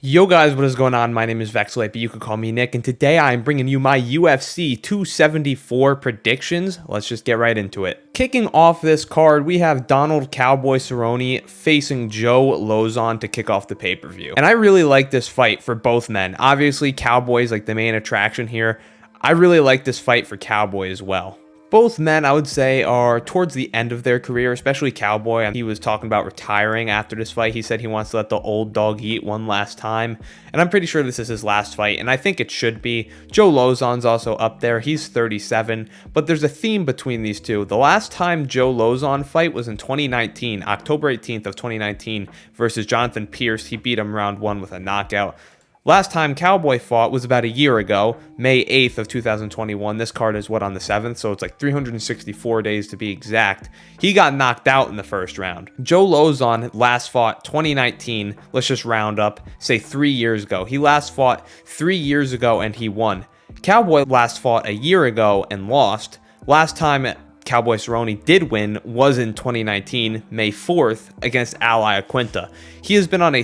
Yo guys, what is going on? My name is Vexlite, but you could call me Nick, and today I'm bringing you my UFC 274 predictions. Let's just get right into it. Kicking off this card, we have Donald Cowboy Cerrone facing Joe Lauzon to kick off the pay-per-view. And I really like this fight for both men. Obviously, Cowboy's like the main attraction here. I really like this fight for Cowboy as well. Both men, I would say, are towards the end of their career, especially Cowboy. He was talking about retiring after this fight. He said he wants to let the old dog eat one last time. And I'm pretty sure this is his last fight, and I think it should be. Joe Lauzon's also up there. He's 37, but there's a theme between these two. The last time Joe Lauzon fight was in 2019, October 18th of 2019 versus Jonathan Pierce. He beat him round one with a knockout. Last time Cowboy fought was about a year ago, May 8th of 2021. This card is on the 7th, so it's like 364 days to be exact. He got knocked out in the first round. Joe Lauzon last fought 2019, let's just round up, say 3 years ago. He last fought 3 years ago and he won. Cowboy last fought a year ago and lost. Last time Cowboy Cerrone did win was in 2019, May 4th, against Al Iaquinta. He has been on a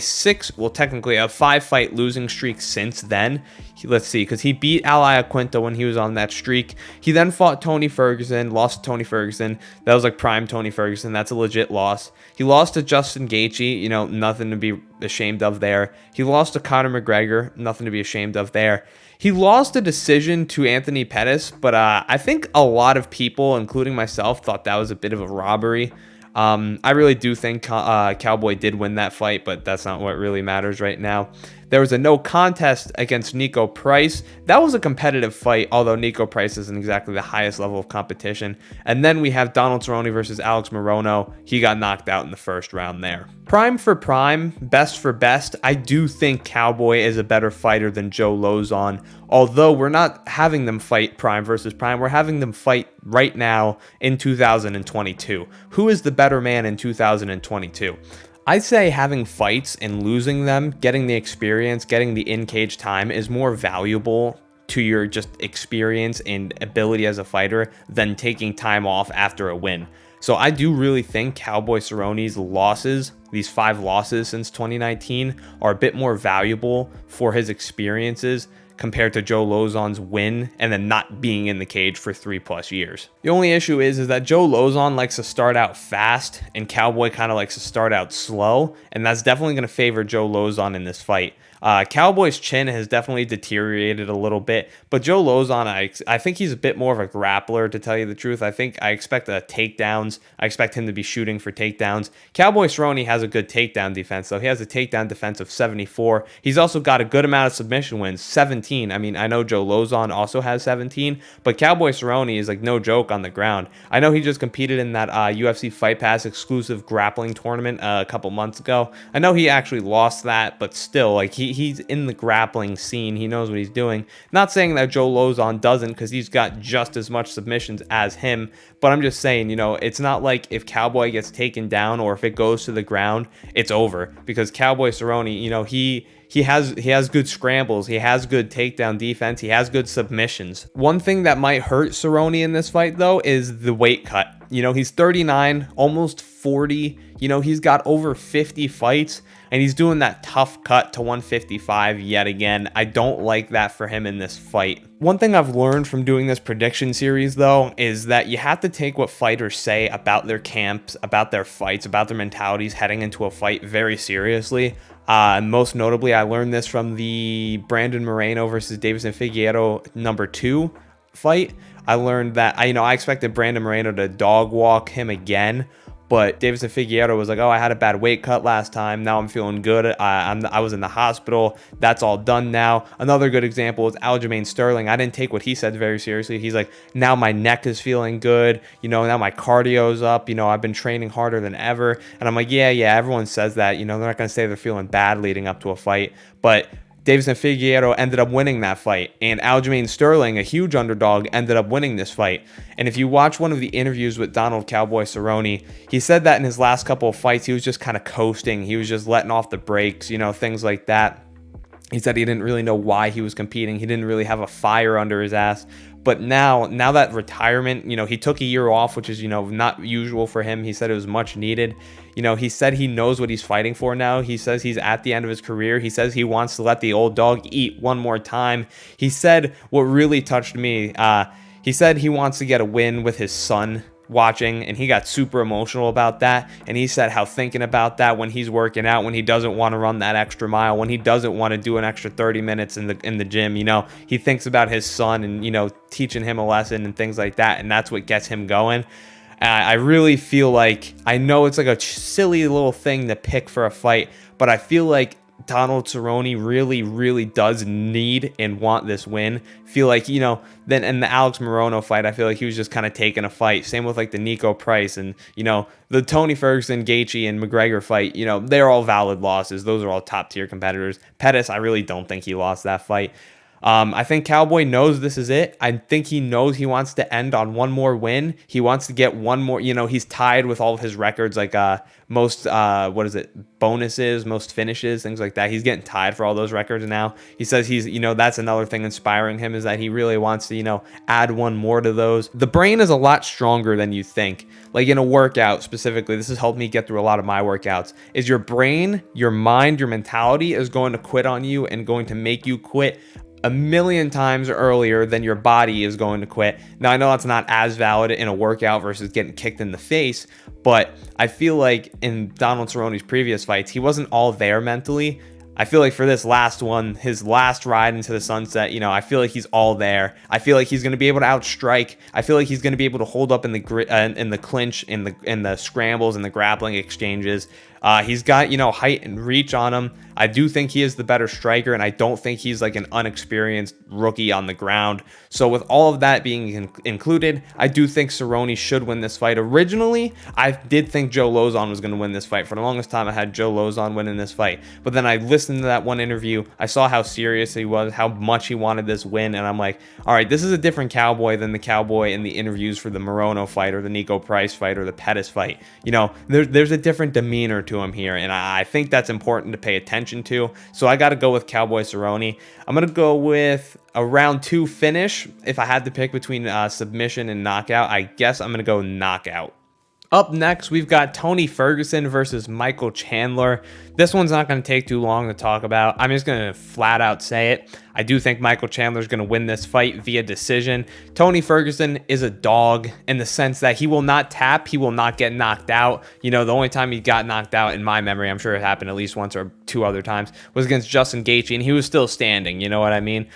technically a 5-fight losing streak since then. Let's see, because he beat Al Iaquinta when he was on that streak. He then fought Tony Ferguson, lost to Tony Ferguson. That was like prime Tony Ferguson. That's a legit loss. He lost to Justin Gaethje, nothing to be ashamed of there. He lost to Conor McGregor, nothing to be ashamed of there. He lost a decision to Anthony Pettis, but I think a lot of people, including myself, thought that was a bit of a robbery. I really do think Cowboy did win that fight, but that's not what really matters right now. There was a no contest against Nico Price. That was a competitive fight, although Nico Price isn't exactly the highest level of competition. And then we have Donald Cerrone versus Alex Morono. He got knocked out in the first round there. Prime for prime, best for best, I do think Cowboy is a better fighter than Joe Lauzon. Although we're not having them fight prime versus prime, we're having them fight right now in 2022. Who is the better man in 2022? I'd say having fights and losing them, getting the experience, getting the in-cage time is more valuable to your just experience and ability as a fighter than taking time off after a win. So I do really think Cowboy Cerrone's losses, these 5 losses since 2019, are a bit more valuable for his experiences compared to Joe Lauzon's win and then not being in the cage for 3+ years. The only issue is that Joe Lauzon likes to start out fast and Cowboy kind of likes to start out slow, and that's definitely going to favor Joe Lauzon in this fight. Cowboy's chin has definitely deteriorated a little bit, but Joe Lauzon, I think he's a bit more of a grappler, to tell you the truth. I expect takedowns. I expect him to be shooting for takedowns. Cowboy Cerrone has a good takedown defense, though. He has a takedown defense of 74. He's also got a good amount of submission wins, 17. I mean, I know Joe Lauzon also has 17, but Cowboy Cerrone is like no joke on the ground. I know he just competed in that UFC Fight Pass exclusive grappling tournament a couple months ago. I know he actually lost that, but still, like he's in the grappling scene. He knows what he's doing. Not saying that Joe Lauzon doesn't, because he's got just as much submissions as him, but I'm just saying, it's not like if Cowboy gets taken down or if it goes to the ground, it's over, because Cowboy Cerrone, he has good scrambles, he has good takedown defense, he has good submissions. One thing that might hurt Cerrone in this fight, though, is the weight cut. He's 39, almost 40. He's got over 50 fights, and he's doing that tough cut to 155 yet again. I don't like that for him in this fight. One thing I've learned from doing this prediction series, though, is that you have to take what fighters say about their camps, about their fights, about their mentalities heading into a fight very seriously. Most notably, I learned this from the Brandon Moreno versus Deiveson Figueiredo #2 fight. I learned that I expected Brandon Moreno to dog walk him again, but Deiveson Figueiredo was like, oh, I had a bad weight cut last time. Now I'm feeling good. I was in the hospital. That's all done now. Another good example is Aljamain Sterling. I didn't take what he said very seriously. He's like, now my neck is feeling good. Now my cardio's up. I've been training harder than ever. And I'm like, yeah, everyone says that. They're not going to say they're feeling bad leading up to a fight. But Deiveson Figueiredo ended up winning that fight, and Aljamain Sterling, a huge underdog, ended up winning this fight. And if you watch one of the interviews with Donald Cowboy Cerrone, he said that in his last couple of fights, he was just kind of coasting. He was just letting off the brakes, things like that. He said he didn't really know why he was competing. He didn't really have a fire under his ass. But now that retirement, he took a year off, which is, not usual for him. He said it was much needed. He said he knows what he's fighting for now. He says he's at the end of his career. He says he wants to let the old dog eat one more time. He said what really touched me. He said he wants to get a win with his son watching, and he got super emotional about that. And he said how thinking about that when he's working out, when he doesn't want to run that extra mile, when he doesn't want to do an extra 30 minutes in the gym, he thinks about his son and teaching him a lesson and things like that, and that's what gets him going. I really feel like, I know it's like a silly little thing to pick for a fight, but I feel like Donald Cerrone really, really does need and want this win. Feel like, then in the Alex Morono fight, I feel like he was just kind of taking a fight. Same with like the Nico Price and, the Tony Ferguson, Gaethje, and McGregor fight. They're all valid losses. Those are all top tier competitors. Pettis, I really don't think he lost that fight. I think Cowboy knows this is it. I think he knows he wants to end on one more win. He wants to get one more, he's tied with all of his records, like most, bonuses, most finishes, things like that. He's getting tied for all those records now. He says he's, that's another thing inspiring him, is that he really wants to, add one more to those. The brain is a lot stronger than you think. Like in a workout specifically, this has helped me get through a lot of my workouts, is your brain, your mind, your mentality is going to quit on you and going to make you quit a million times earlier than your body is going to quit. Now, I know that's not as valid in a workout versus getting kicked in the face, but I feel like in Donald Cerrone's previous fights, he wasn't all there mentally. I feel like for this last one, his last ride into the sunset, I feel like he's all there. I feel like he's going to be able to outstrike. I feel like he's going to be able to hold up in the clinch, in the scrambles, and the grappling exchanges. He's got, height and reach on him. I do think he is the better striker, and I don't think he's like an unexperienced rookie on the ground. So with all of that being included, I do think Cerrone should win this fight. Originally, I did think Joe Lauzon was going to win this fight. For the longest time, I had Joe Lauzon winning this fight. But then I listened to that one interview. I saw how serious he was, how much he wanted this win, and I'm like, all right, this is a different Cowboy than the Cowboy in the interviews for the Morono fight or the Nico Price fight or the Pettis fight. There's a different demeanor to him here, and I think that's important to pay attention to. So I got to go with Cowboy Cerrone. I'm going to go with a round 2 finish. If I had to pick between submission and knockout, I guess I'm going to go knockout. Up next, we've got Tony Ferguson versus Michael Chandler. This one's not going to take too long to talk about. I'm just going to flat out say it. I do think Michael Chandler is going to win this fight via decision. Tony Ferguson is a dog in the sense that he will not tap. He will not get knocked out. The only time he got knocked out in my memory, I'm sure it happened at least once or 2 other times, was against Justin Gaethje, and he was still standing. You know what I mean?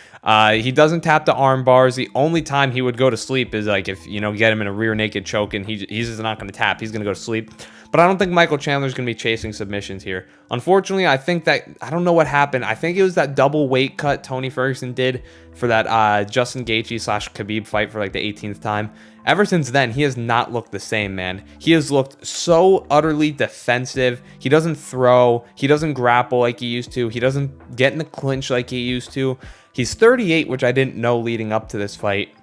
He doesn't tap the arm bars. The only time he would go to sleep is like if, get him in a rear naked choke, and he's just not going to tap. He's going to go to sleep. But I don't think Michael Chandler's going to be chasing submissions here. Unfortunately, I think that, I don't know what happened. I think it was that double weight cut Tony Ferguson did for that Justin Gaethje / Khabib fight for like the 18th time. Ever since then, he has not looked the same, man. He has looked so utterly defensive. He doesn't throw. He doesn't grapple like he used to. He doesn't get in the clinch like he used to. He's 38, which I didn't know leading up to this fight.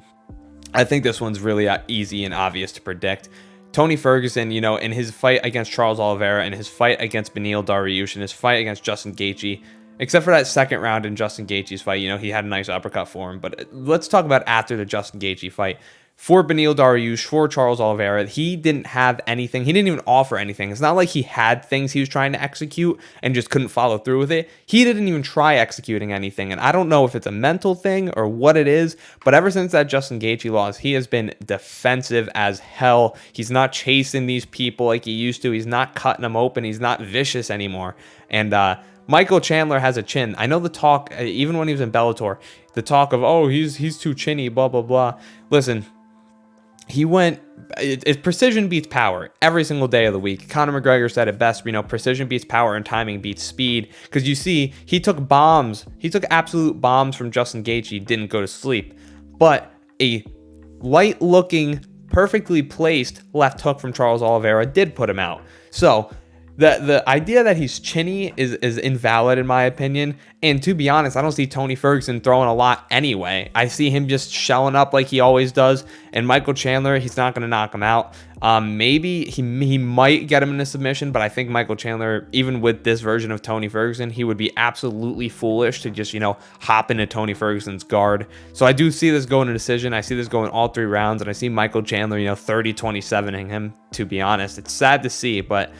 I think this one's really easy and obvious to predict. Tony Ferguson, in his fight against Charles Oliveira and his fight against Beneil Dariush and his fight against Justin Gaethje, except for that second round in Justin Gaethje's fight, he had a nice uppercut for him. But let's talk about after the Justin Gaethje fight. For Beneil Dariush, for Charles Oliveira, he didn't have anything. He didn't even offer anything. It's not like he had things he was trying to execute and just couldn't follow through with it. He didn't even try executing anything. And I don't know if it's a mental thing or what it is, but ever since that Justin Gaethje loss, he has been defensive as hell. He's not chasing these people like he used to. He's not cutting them open. He's not vicious anymore. And Michael Chandler has a chin. I know the talk, even when he was in Bellator, the talk of, oh, he's too chinny, blah, blah, blah. Listen, precision beats power every single day of the week. Conor McGregor said it best, precision beats power and timing beats speed. Because you see, he took absolute bombs from Justin Gaethje, didn't go to sleep. But a light-looking, perfectly placed left hook from Charles Oliveira did put him out. So The idea that he's chinny is invalid in my opinion. And to be honest, I don't see Tony Ferguson throwing a lot anyway. I see him just shelling up like he always does. And Michael Chandler, he's not going to knock him out. Maybe he might get him in a submission, but I think Michael Chandler, even with this version of Tony Ferguson, he would be absolutely foolish to just, hop into Tony Ferguson's guard. So I do see this going to decision. I see this going all 3 rounds, and I see Michael Chandler, 30-27ing him, to be honest. It's sad to see, but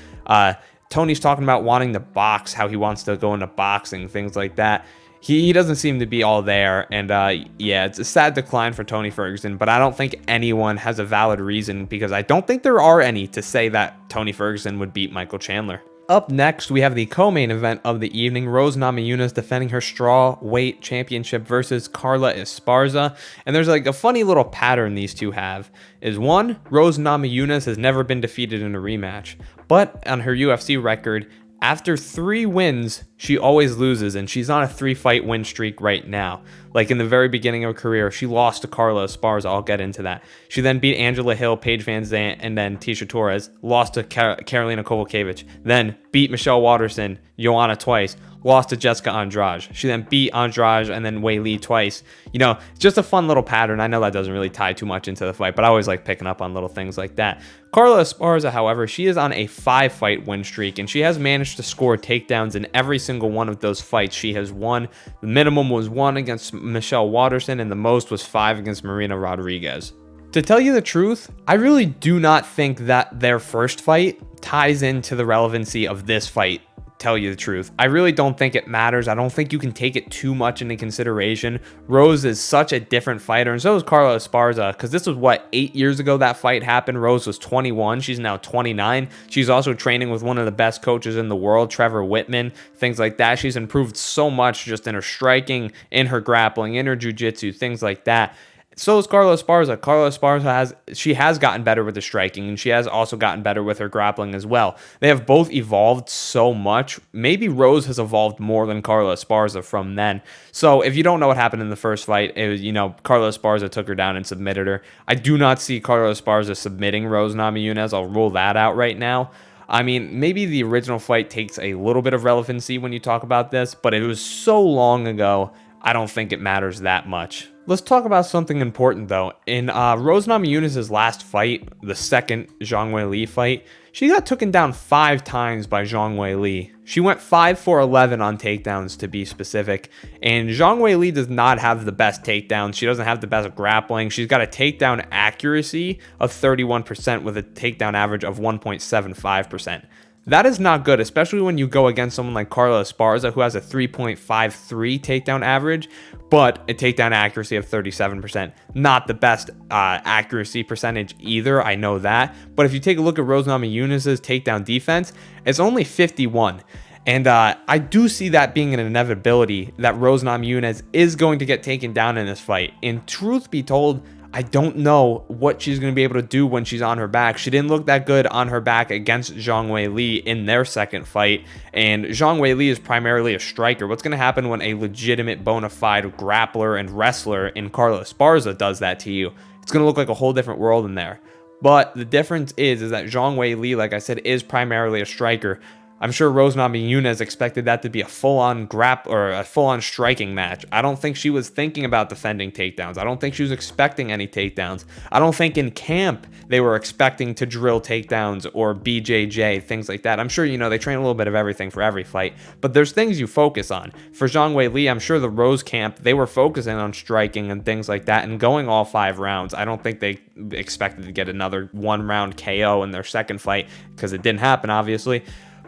Tony's talking about wanting to box, how he wants to go into boxing, things like that. He doesn't seem to be all there, and yeah, it's a sad decline for Tony Ferguson, but I don't think anyone has a valid reason, because I don't think there are any, to say that Tony Ferguson would beat Michael Chandler. Up next, we have the co-main event of the evening. Rose Namajunas defending her straw weight championship versus Carla Esparza. And there's like a funny little pattern these two have. Is one, Rose Namajunas has never been defeated in a rematch. But on her UFC record, after 3 wins, she always loses, and she's on a 3-fight win streak right now. Like in the very beginning of her career, she lost to Carla Esparza. I'll get into that. She then beat Angela Hill, Paige Van Zandt, and then Tisha Torres. Lost to Karolina Kowalkiewicz. Then beat Michelle Waterson, Joanna twice. Lost to Jessica Andrade. She then beat Andrade and then Wei Li twice. It's just a fun little pattern. I know that doesn't really tie too much into the fight, but I always like picking up on little things like that. Carla Esparza, however, she is on a 5-fight win streak, and she has managed to score takedowns in every single one of those fights she has won. The minimum was 1 against Michelle Waterson, and the most was 5 against Marina Rodriguez. To tell you the truth, I really do not think that their first fight ties into the relevancy of this fight. Tell you the truth, I really don't think it matters. I don't think you can take it too much into consideration. Rose is such a different fighter, and so is Carla Esparza, because this was 8 years ago that fight happened. Rose was 21. She's now 29. She's also training with one of the best coaches in the world, Trevor Whitman, things like that. She's improved so much just in her striking, in her grappling, in her jiu-jitsu, things like that. So is Carla Esparza. Carla Esparza has gotten better with the striking, and she has also gotten better with her grappling as well. They have both evolved so much. Maybe Rose has evolved more than Carla Esparza from then. So if you don't know what happened in the first fight, it was, Carla Esparza took her down and submitted her. I do not see Carla Esparza submitting Rose Namajunas. I'll rule that out right now. I mean, maybe the original fight takes a little bit of relevancy when you talk about this, but it was so long ago, I don't think it matters that much. Let's talk about something important, though. In Rose Namajunas' last fight, the second Zhang Weili fight, she got taken down 5 times by Zhang Weili. She went 5 for 11 on takedowns, to be specific. And Zhang Weili does not have the best takedowns. She doesn't have the best grappling. She's got a takedown accuracy of 31% with a takedown average of 1.75%. That is not good, especially when you go against someone like Carla Esparza, who has a 3.53 takedown average, but a takedown accuracy of 37%. Not the best accuracy percentage either, I know that. But if you take a look at Rose Namajunas' takedown defense, it's only 51. And I do see that being an inevitability that Rose Namajunas is going to get taken down in this fight. And truth be told, I don't know what she's going to be able to do when she's on her back. She didn't look that good on her back against Zhang Weili in their second fight. And Zhang Weili is primarily a striker. What's going to happen when a legitimate bona fide grappler and wrestler in Carla Esparza does that to you? It's going to look like a whole different world in there. But the difference is that Zhang Weili, like I said, is primarily a striker. I'm sure Rose Namajunas expected that to be a full-on or a full-on striking match. I don't think she was thinking about defending takedowns. I don't think she was expecting any takedowns. I don't think in camp they were expecting to drill takedowns or BJJ, things like that. I'm sure, they train a little bit of everything for every fight, but there's things you focus on. For Zhang Weili, I'm sure the Rose camp, they were focusing on striking and things like that and going all 5 rounds. I don't think they expected to get another 1-round KO in their second fight, because it didn't happen, obviously.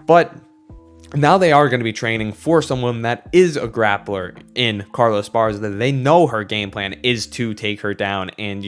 But now they are going to be training for someone that is a grappler in Carla Esparza, that they know her game plan is to take her down and,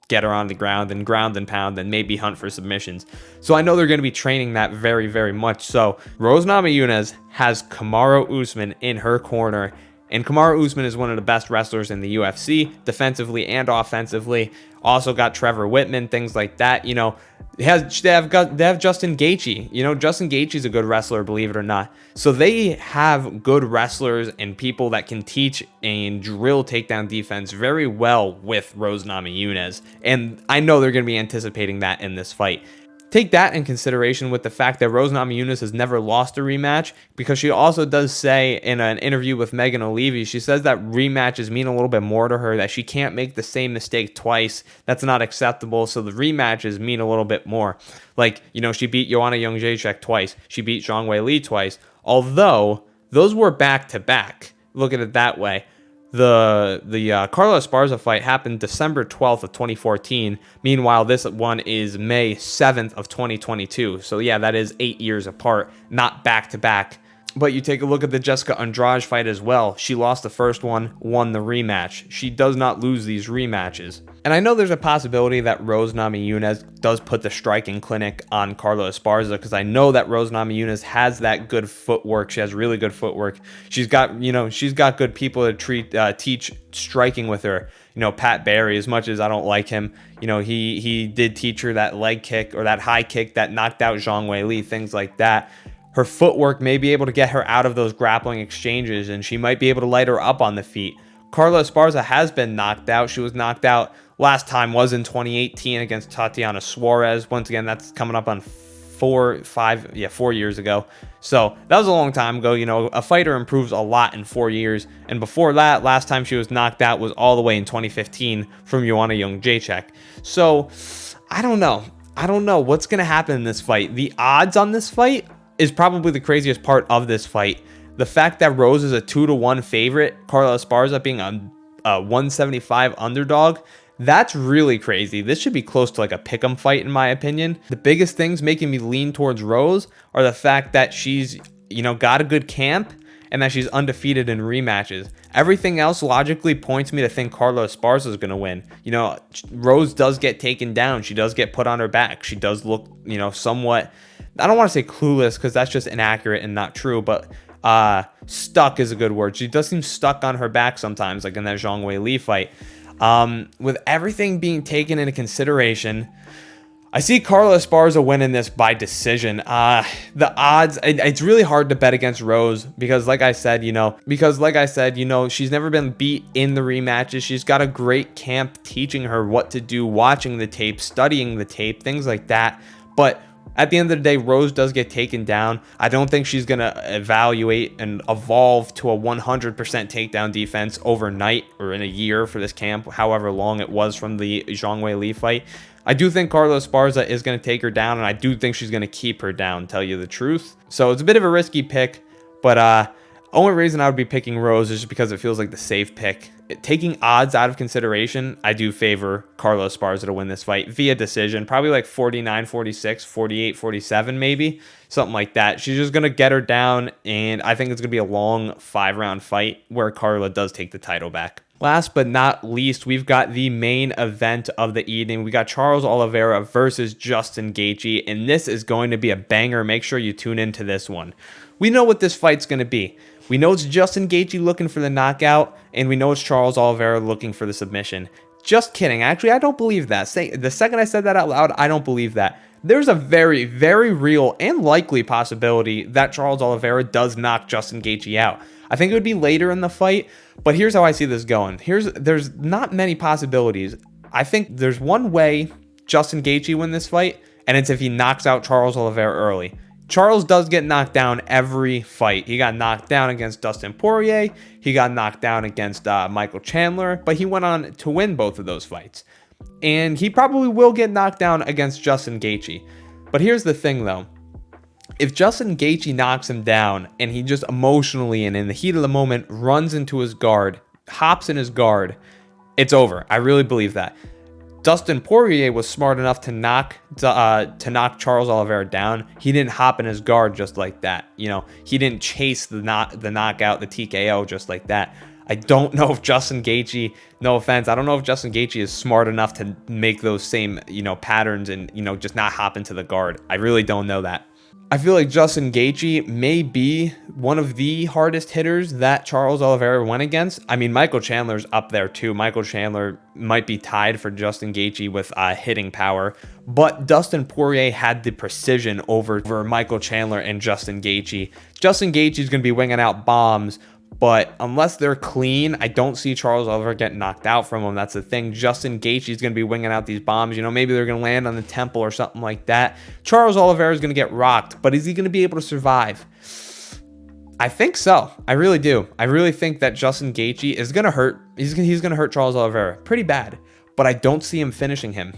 get her on the ground and pound and maybe hunt for submissions. So I know they're going to be training that very, very much. So Rose Namajunas has Kamaru Usman in her corner. And Kamaru Usman is one of the best wrestlers in the UFC, defensively and offensively. Also got Trevor Whitman, things like that. They have Justin Gaethje. Justin Gaethje is a good wrestler, believe it or not. So they have good wrestlers and people that can teach and drill takedown defense very well with Rose Namajunas. And I know they're going to be anticipating that in this fight. take that in consideration with the fact that Rose Namajunas has never lost a rematch, because she also does say in an interview with Megan Oliveira, she says that rematches mean a little bit more to her, that she can't make the same mistake twice. That's not acceptable. So the rematches mean a little bit more. Like, she beat Joanna Jędrzejczyk twice. She beat Zhang Weili twice. Although those were back to back. Look at it that way. The Carla Esparza fight happened December 12th of 2014. Meanwhile, this one is May 7th of 2022. So yeah, that is 8 years apart, not back to back. But you take a look at the Jessica Andrade fight as well. She lost the first one, won the rematch. She does not lose these rematches. And I know there's a possibility that Rose Namajunas does put the striking clinic on Carla Esparza, because I know that Rose Namajunas has that good footwork. She has really good footwork. She's got good people to teach striking with her. Pat Barry, as much as I don't like him, he did teach her that leg kick or that high kick that knocked out Zhang Weili, things like that. Her footwork may be able to get her out of those grappling exchanges, and she might be able to light her up on the feet. Carla Esparza has been knocked out. She was knocked out last time was in 2018 against Tatiana Suarez. Once again, that's coming up on 4 years ago. So that was a long time ago. A fighter improves a lot in 4 years. And before that, last time she was knocked out was all the way in 2015 from Joanna Jędrzejczyk. So I don't know. What's going to happen in this fight. The odds on this fight is probably the craziest part of this fight. The fact that Rose is a 2-1 favorite, Carla Esparza being a 175 underdog, that's really crazy. This should be close to like a pick'em fight in my opinion. The biggest things making me lean towards Rose are the fact that she's, got a good camp and that she's undefeated in rematches. Everything else logically points me to think Carla Esparza is going to win. Rose does get taken down. She does get put on her back. She does look, somewhat, I don't want to say clueless because that's just inaccurate and not true, but stuck is a good word. She does seem stuck on her back sometimes, like in that Zhang Weili fight. With everything being taken into consideration, I see Carla Esparza winning this by decision. The odds, it's really hard to bet against Rose because like I said, she's never been beat in the rematches. She's got a great camp teaching her what to do, watching the tape, studying the tape, things like that. But at the end of the day, Rose does get taken down. I don't think she's going to evaluate and evolve to a 100% takedown defense overnight or in a year for this camp, however long it was from the Zhang Weili fight. I do think Carla Esparza is going to take her down, and I do think she's going to keep her down, tell you the truth. So it's a bit of a risky pick, but only reason I would be picking Rose is just because it feels like the safe pick. Taking odds out of consideration, I do favor Carla Esparza to win this fight via decision, probably like 49-46, 48-47 maybe, something like that. She's just going to get her down, and I think it's going to be a long 5-round fight where Carla does take the title back. Last but not least, we've got the main event of the evening. We got Charles Oliveira versus Justin Gaethje, and this is going to be a banger. Make sure you tune into this one. We know what this fight's going to be. We know it's Justin Gaethje looking for the knockout, and we know it's Charles Oliveira looking for the submission. Just kidding. Actually, I don't believe that. The second I said that out loud, I don't believe that. There's a very, very real and likely possibility that Charles Oliveira does knock Justin Gaethje out. I think it would be later in the fight, but here's how I see this going. There's not many possibilities. I think there's one way Justin Gaethje win this fight, and it's if he knocks out Charles Oliveira early. Charles does get knocked down every fight. He got knocked down against Dustin Poirier. He got knocked down against Michael Chandler, but he went on to win both of those fights. And he probably will get knocked down against Justin Gaethje. But here's the thing, though. If Justin Gaethje knocks him down and he just emotionally and in the heat of the moment runs into his guard, hops in his guard, it's over. I really believe that. Dustin Poirier was smart enough to knock Charles Oliveira down. He didn't hop in his guard just like that. He didn't chase the knockout, the TKO just like that. I don't know if Justin Gaethje, no offense, I don't know if Justin Gaethje is smart enough to make those same, patterns and, just not hop into the guard. I really don't know that. I feel like Justin Gaethje may be one of the hardest hitters that Charles Oliveira went against. I mean, Michael Chandler's up there too. Michael Chandler might be tied for Justin Gaethje with hitting power, but Dustin Poirier had the precision over Michael Chandler and Justin Gaethje. Justin Gaethje is going to be winging out bombs, But unless they're clean, I don't see Charles Oliveira getting knocked out from him. That's the thing. Justin Gaethje is going to be winging out these bombs. Maybe they're going to land on the temple or something like that. Charles Oliveira is going to get rocked, but is he going to be able to survive? I think so. I really do. I really think that Justin Gaethje is going to hurt. He's going to hurt Charles Oliveira pretty bad, but I don't see him finishing him.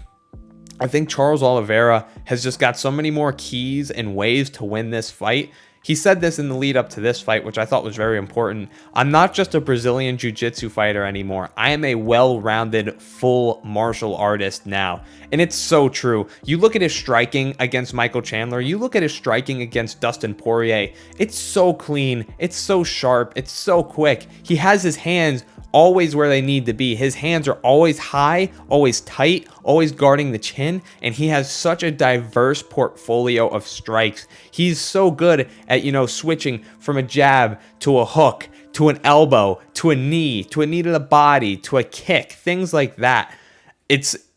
I think Charles Oliveira has just got so many more keys and ways to win this fight. He said this in the lead up to this fight, which I thought was very important. I'm not just a Brazilian jiu-jitsu fighter anymore. I am a well-rounded, full martial artist now. And it's so true. You look at his striking against Michael Chandler. You look at his striking against Dustin Poirier. It's so clean. It's so sharp. It's so quick. He has his hands always where they need to be. His hands are always high, always tight, always guarding the chin, and he has such a diverse portfolio of strikes. He's so good at, switching from a jab to a hook, to an elbow, to a knee to the body, to a kick, things like that.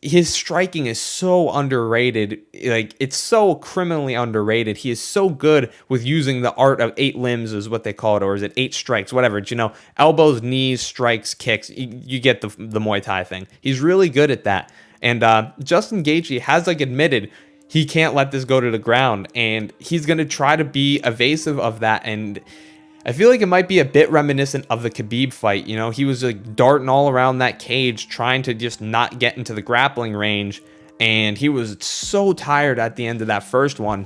His striking is so underrated. Like, it's so criminally underrated. He is so good with using the art of 8 limbs, is what they call it, or is it 8 strikes, whatever. Elbows, knees, strikes, kicks. You get the Muay Thai thing. He's really good at that. And Justin Gaethje has admitted he can't let this go to the ground, and he's going to try to be evasive of that. And I feel like it might be a bit reminiscent of the Khabib fight. He was darting all around that cage, trying to just not get into the grappling range, and he was so tired at the end of that first one.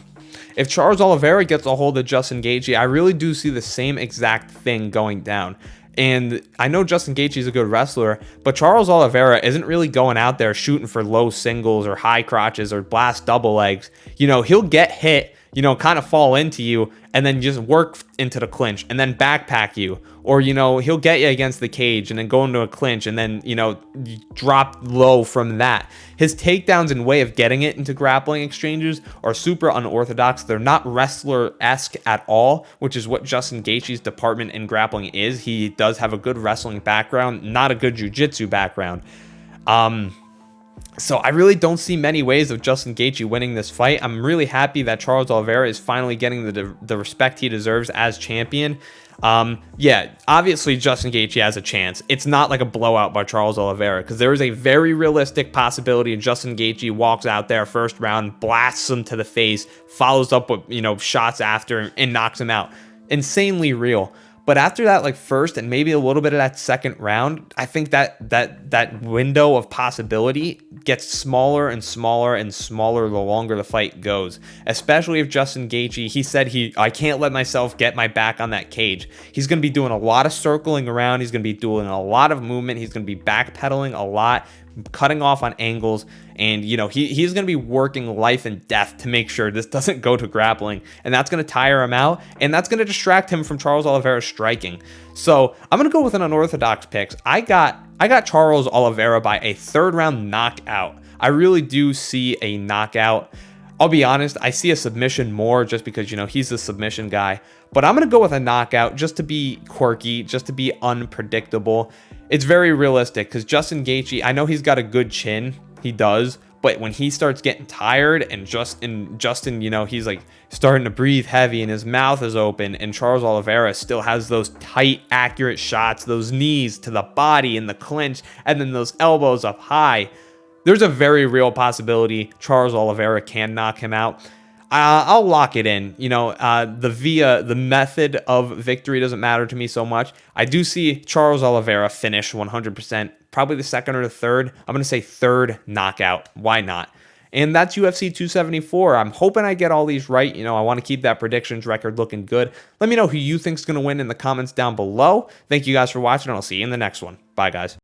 If Charles Oliveira gets a hold of Justin Gaethje, I really do see the same exact thing going down. And I know Justin Gaethje is a good wrestler, but Charles Oliveira isn't really going out there shooting for low singles or high crotches or blast double legs. He'll get hit, kind of fall into you, and then just work into the clinch and then backpack you. Or, he'll get you against the cage and then go into a clinch and then, drop low from that. His takedowns and way of getting it into grappling exchanges are super unorthodox. They're not wrestler-esque at all, which is what Justin Gaethje's department in grappling is. He does have a good wrestling background, not a good jiu-jitsu background. So I really don't see many ways of Justin Gaethje winning this fight. I'm really happy that Charles Oliveira is finally getting the respect he deserves as champion. Yeah, obviously Justin Gaethje has a chance. It's not like a blowout by Charles Oliveira, because there is a very realistic possibility Justin Gaethje walks out there first round, blasts him to the face, follows up with shots after, and knocks him out. Insanely real. But after that, first and maybe a little bit of that second round, I think that window of possibility gets smaller and smaller and smaller the longer the fight goes. Especially if Justin Gaethje, he said I can't let myself get my back on that cage. He's going to be doing a lot of circling around. He's going to be doing a lot of movement. He's going to be backpedaling a lot, cutting off on angles, and he's going to be working life and death to make sure this doesn't go to grappling, and that's going to tire him out, and that's going to distract him from Charles Oliveira's striking. So I'm going to go with an unorthodox pick. I got Charles Oliveira by a 3rd round knockout. I really do see a knockout. I'll be honest, I see a submission more just because, he's the submission guy. But I'm going to go with a knockout just to be quirky, just to be unpredictable. It's very realistic because Justin Gaethje, I know he's got a good chin. He does. But when he starts getting tired and Justin, he's starting to breathe heavy and his mouth is open, and Charles Oliveira still has those tight, accurate shots, those knees to the body in the clinch, and then those elbows up high. There's a very real possibility Charles Oliveira can knock him out. I'll lock it in. The method of victory doesn't matter to me so much. I do see Charles Oliveira finish 100%, probably the 2nd or the 3rd. I'm going to say 3rd knockout. Why not? And that's UFC 274. I'm hoping I get all these right. I want to keep that predictions record looking good. Let me know who you think's going to win in the comments down below. Thank you guys for watching, and I'll see you in the next one. Bye, guys.